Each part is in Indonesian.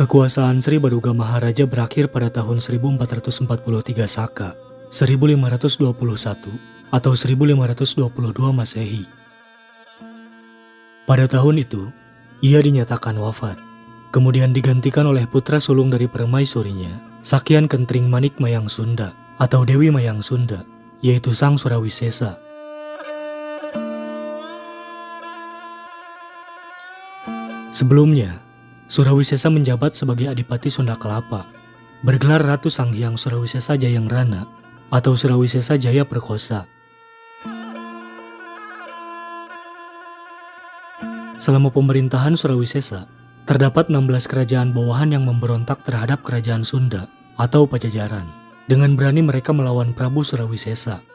Kekuasaan Sri Baduga Maharaja berakhir pada tahun 1443 Saka, 1521 atau 1522 Masehi. Pada tahun itu, ia dinyatakan wafat, kemudian digantikan oleh putra sulung dari permaisurinya, Sakyan Kentring Manik Mayang Sunda atau Dewi Mayang Sunda, yaitu Sang Surawisesa. Sebelumnya, Surawisesa menjabat sebagai Adipati Sunda Kelapa, bergelar Ratu Sanghyang Surawisesa Jayangrana atau Surawisesa Jaya Perkosa. Selama pemerintahan Surawisesa, terdapat 16 kerajaan bawahan yang memberontak terhadap kerajaan Sunda atau Pajajaran. Dengan berani mereka melawan Prabu Surawisesa.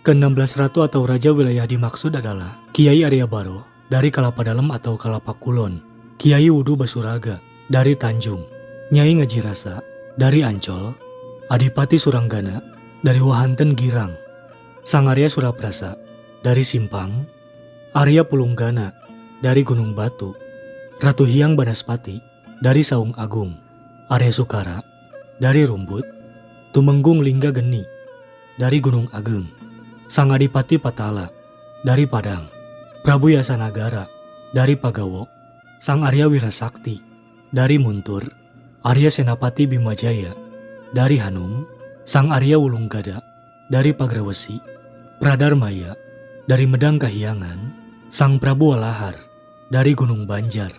Ke-16 ratu atau raja wilayah dimaksud adalah Kiai Arya Baro dari Kalapa Dalam atau Kalapa Kulon, Kiai Wudu Basuraga dari Tanjung, Nyai Ngajirasa dari Ancol, Adipati Suranggana dari Wahanten Girang, Sang Arya Suraprasa dari Simpang, Arya Pulunggana dari Gunung Batu, Ratu Hyang Banaspati dari Saung Agung, Arya Sukara dari Rumbut, Tumenggung Lingga Geni dari Gunung Ageng, Sang Adipati Patala dari Padang, Prabu Yasanagara dari Pagawok, Sang Arya Wirasakti dari Muntur, Arya Senapati Bimajaya dari Hanum, Sang Arya Wulunggada dari Pagrawesi, Pradarmaya dari Medang Kahyangan, Sang Prabu Walahar dari Gunung Banjar.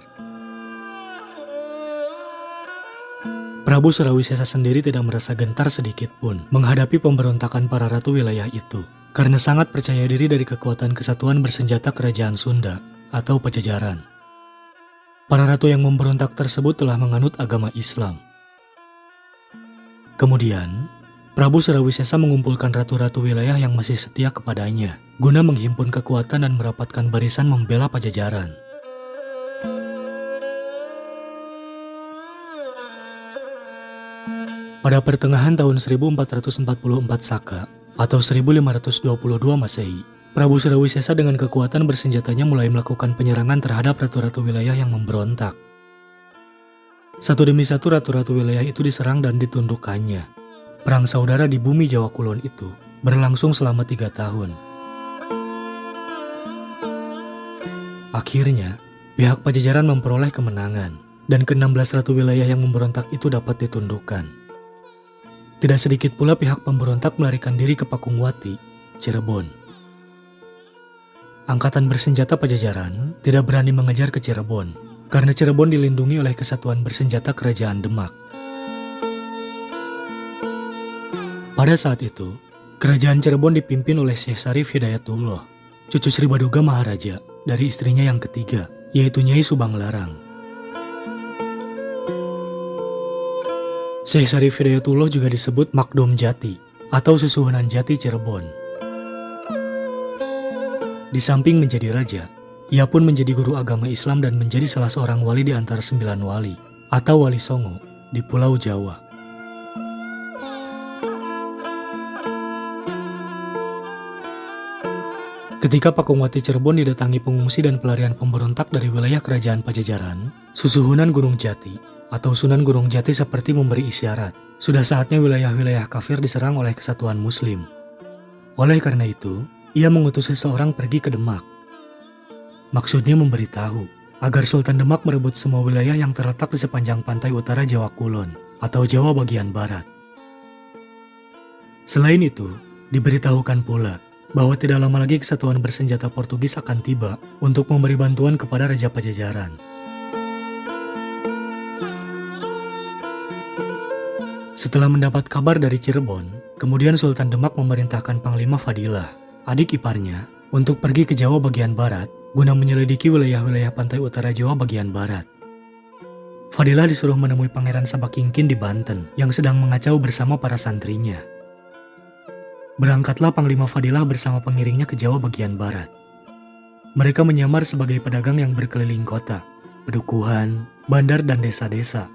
Prabu Surawisesa sendiri tidak merasa gentar sedikit pun menghadapi pemberontakan para ratu wilayah itu, karena sangat percaya diri dari kekuatan kesatuan bersenjata kerajaan Sunda atau Pajajaran. Para ratu yang memberontak tersebut telah menganut agama Islam. Kemudian, Prabu Surawisesa mengumpulkan ratu-ratu wilayah yang masih setia kepadanya, guna menghimpun kekuatan dan merapatkan barisan membela Pajajaran. Pada pertengahan tahun 1444 Saka atau 1522 Masehi, Prabu Surawisesa dengan kekuatan bersenjatanya mulai melakukan penyerangan terhadap ratu-ratu wilayah yang memberontak. Satu demi satu ratu-ratu wilayah itu diserang dan ditundukkannya. Perang saudara di bumi Jawa Kulon itu berlangsung selama 3 tahun. Akhirnya, pihak Pajajaran memperoleh kemenangan, dan ke-16 ratu wilayah yang memberontak itu dapat ditundukkan. Tidak sedikit pula pihak pemberontak melarikan diri ke Pakungwati, Cirebon. Angkatan bersenjata Pajajaran tidak berani mengejar ke Cirebon, karena Cirebon dilindungi oleh kesatuan bersenjata Kerajaan Demak. Pada saat itu, Kerajaan Cirebon dipimpin oleh Syekh Syarif Hidayatullah, cucu Sri Baduga Maharaja dari istrinya yang ketiga, yaitu Nyai Subang Larang. Syekh Syarif Hidayatullah juga disebut Makdum Jati atau Susuhunan Jati Cirebon. Di samping menjadi raja, ia pun menjadi guru agama Islam dan menjadi salah seorang wali di antara 9 wali atau wali songo di Pulau Jawa. Ketika Pakungwati Cirebon didatangi pengungsi dan pelarian pemberontak dari wilayah kerajaan Pajajaran, Susuhunan Gunung Jati atau Sunan Gunung Jati seperti memberi isyarat, sudah saatnya wilayah-wilayah kafir diserang oleh kesatuan muslim. Oleh karena itu, ia mengutus seseorang pergi ke Demak. Maksudnya memberitahu agar Sultan Demak merebut semua wilayah yang terletak di sepanjang pantai utara Jawa Kulon atau Jawa bagian barat. Selain itu, diberitahukan pula bahwa tidak lama lagi kesatuan bersenjata Portugis akan tiba untuk memberi bantuan kepada Raja Pajajaran. Setelah mendapat kabar dari Cirebon, kemudian Sultan Demak memerintahkan Panglima Fadilah, adik iparnya, untuk pergi ke Jawa bagian barat guna menyelidiki wilayah-wilayah pantai utara Jawa bagian barat. Fadilah disuruh menemui Pangeran Sabakingkin di Banten yang sedang mengacau bersama para santrinya. Berangkatlah Panglima Fadilah bersama pengiringnya ke Jawa bagian barat. Mereka menyamar sebagai pedagang yang berkeliling kota, pedukuhan, bandar dan desa-desa.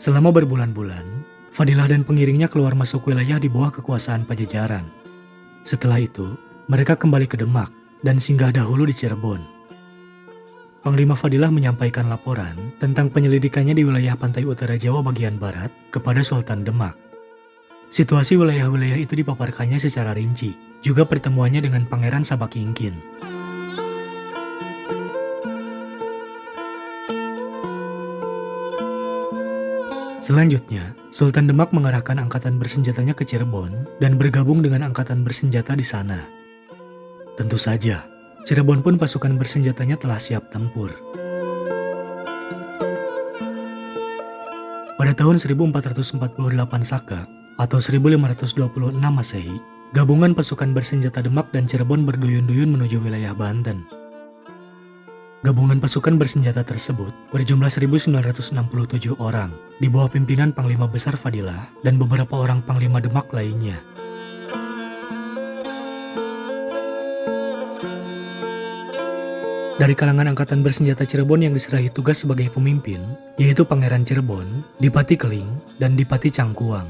Selama berbulan-bulan, Fadilah dan pengiringnya keluar masuk wilayah di bawah kekuasaan Pajajaran. Setelah itu, mereka kembali ke Demak dan singgah dahulu di Cirebon. Panglima Fadilah menyampaikan laporan tentang penyelidikannya di wilayah pantai utara Jawa bagian barat kepada Sultan Demak. Situasi wilayah-wilayah itu dipaparkannya secara rinci, juga pertemuannya dengan Pangeran Sabakingkin. Selanjutnya, Sultan Demak mengarahkan angkatan bersenjatanya ke Cirebon dan bergabung dengan angkatan bersenjata di sana. Tentu saja, Cirebon pun pasukan bersenjatanya telah siap tempur. Pada tahun 1448 Saka atau 1526 Masehi, gabungan pasukan bersenjata Demak dan Cirebon berduyun-duyun menuju wilayah Banten. Gabungan pasukan bersenjata tersebut berjumlah 1.967 orang, di bawah pimpinan Panglima Besar Fadilah dan beberapa orang Panglima Demak lainnya. Dari kalangan angkatan bersenjata Cirebon yang diserahi tugas sebagai pemimpin, yaitu Pangeran Cirebon, Dipati Keling, dan Dipati Cangkuang.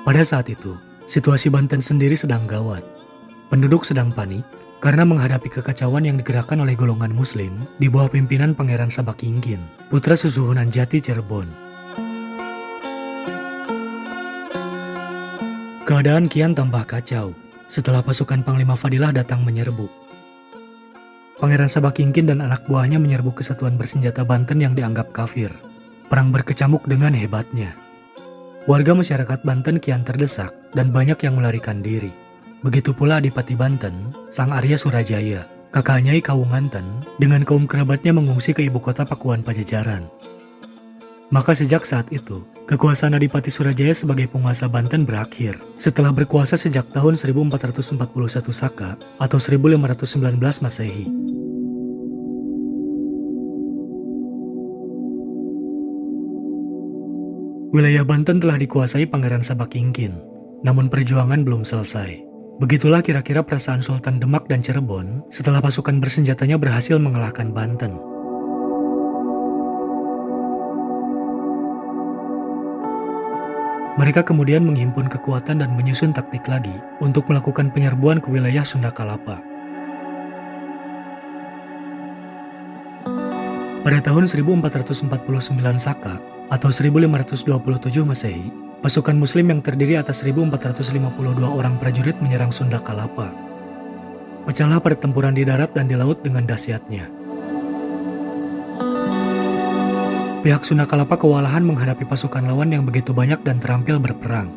Pada saat itu, situasi Banten sendiri sedang gawat. Penduduk sedang panik karena menghadapi kekacauan yang digerakkan oleh golongan Muslim di bawah pimpinan Pangeran Sabakingkin, putra Susuhunan Jati Cirebon. Keadaan kian tambah kacau setelah pasukan Panglima Fadilah datang menyerbu. Pangeran Sabakingkin dan anak buahnya menyerbu kesatuan bersenjata Banten yang dianggap kafir. Perang berkecamuk dengan hebatnya. Warga masyarakat Banten kian terdesak dan banyak yang melarikan diri. Begitu pula Adipati Banten, Sang Arya Surajaya, kakak Nyai Kawunganten, dengan kaum kerabatnya mengungsi ke ibu kota Pakuan Pajajaran. Maka sejak saat itu, kekuasaan Adipati Surajaya sebagai penguasa Banten berakhir setelah berkuasa sejak tahun 1441 Saka atau 1519 Masehi. Wilayah Banten telah dikuasai Pangeran Sabakingkin, namun perjuangan belum selesai. Begitulah kira-kira perasaan Sultan Demak dan Cirebon setelah pasukan bersenjatanya berhasil mengalahkan Banten. Mereka kemudian menghimpun kekuatan dan menyusun taktik lagi untuk melakukan penyerbuan ke wilayah Sunda Kalapa. Pada tahun 1449 Saka atau 1527 Masehi, pasukan Muslim yang terdiri atas 1.452 orang prajurit menyerang Sunda Kalapa. Pecahlah pertempuran di darat dan di laut dengan dahsyatnya. Pihak Sunda Kalapa kewalahan menghadapi pasukan lawan yang begitu banyak dan terampil berperang.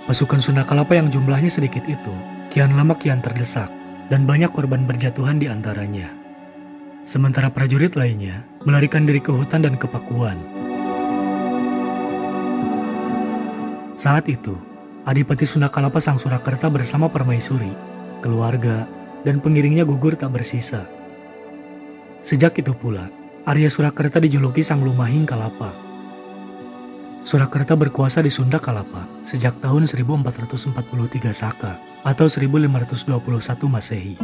Pasukan Sunda Kalapa yang jumlahnya sedikit itu kian lama kian terdesak dan banyak korban berjatuhan di antaranya. Sementara prajurit lainnya melarikan diri ke hutan dan ke Pakuan. Saat itu, Adipati Sunda Kalapa Sang Surakarta bersama permaisuri, keluarga, dan pengiringnya gugur tak bersisa. Sejak itu pula, Arya Surakarta dijuluki Sang Lumahing Kalapa. Surakarta berkuasa di Sunda Kalapa sejak tahun 1443 Saka atau 1521 Masehi.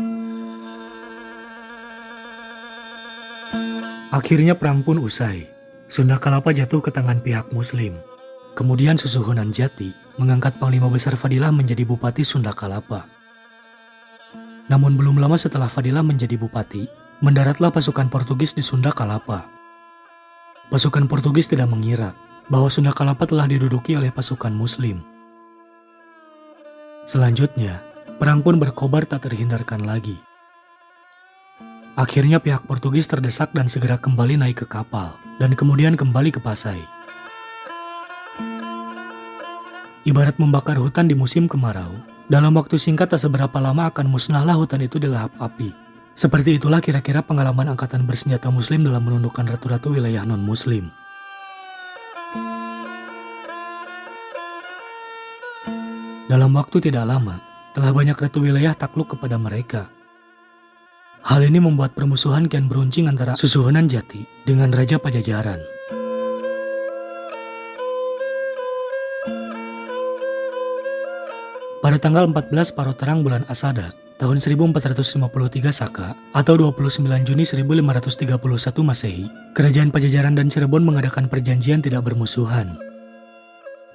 Akhirnya perang pun usai. Sunda Kalapa jatuh ke tangan pihak Muslim. Kemudian Susuhunan Jati mengangkat Panglima Besar Fadilah menjadi Bupati Sunda Kalapa. Namun belum lama setelah Fadilah menjadi Bupati, mendaratlah pasukan Portugis di Sunda Kalapa. Pasukan Portugis tidak mengira bahwa Sunda Kalapa telah diduduki oleh pasukan Muslim. Selanjutnya, perang pun berkobar tak terhindarkan lagi. Akhirnya pihak Portugis terdesak dan segera kembali naik ke kapal, dan kemudian kembali ke Pasai. Ibarat membakar hutan di musim kemarau, dalam waktu singkat tak seberapa lama akan musnahlah hutan itu dilahap api. Seperti itulah kira-kira pengalaman angkatan bersenjata Muslim dalam menundukkan ratu-ratu wilayah non-Muslim. Dalam waktu tidak lama, telah banyak ratu wilayah takluk kepada mereka. Hal ini membuat permusuhan kian beruncing antara Susuhunan Jati dengan Raja Pajajaran. Pada tanggal 14 Paroterang bulan Asada, tahun 1453 Saka atau 29 Juni 1531 Masehi, Kerajaan Pajajaran dan Cirebon mengadakan perjanjian tidak bermusuhan.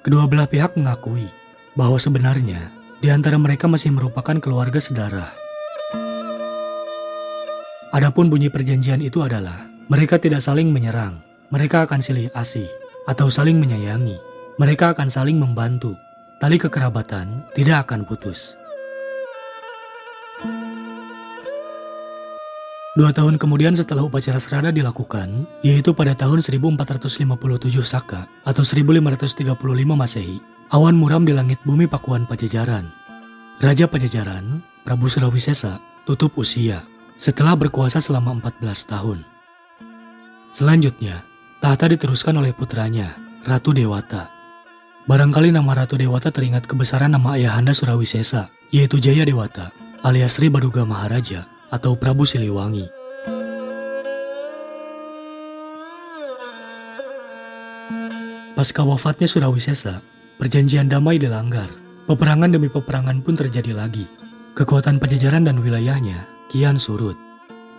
Kedua belah pihak mengakui bahwa sebenarnya di antara mereka masih merupakan keluarga sedarah. Adapun bunyi perjanjian itu adalah, mereka tidak saling menyerang, mereka akan silih asih, atau saling menyayangi, mereka akan saling membantu, tali kekerabatan tidak akan putus. 2 tahun kemudian setelah upacara serada dilakukan, yaitu pada tahun 1457 Saka atau 1535 Masehi, awan muram di langit bumi Pakuan Pajajaran. Raja Pajajaran, Prabu Surawisesa, tutup usia setelah berkuasa selama 14 tahun. Selanjutnya, tahta diteruskan oleh putranya, Ratu Dewata. Barangkali nama Ratu Dewata teringat kebesaran nama ayahanda Surawisesa, yaitu Jaya Dewata, alias Sri Baduga Maharaja atau Prabu Siliwangi. Pasca wafatnya Surawisesa, perjanjian damai dilanggar. Peperangan demi peperangan pun terjadi lagi. Kekuatan Pajajaran dan wilayahnya kian surut.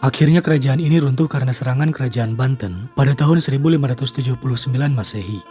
Akhirnya kerajaan ini runtuh karena serangan kerajaan Banten pada tahun 1579 Masehi.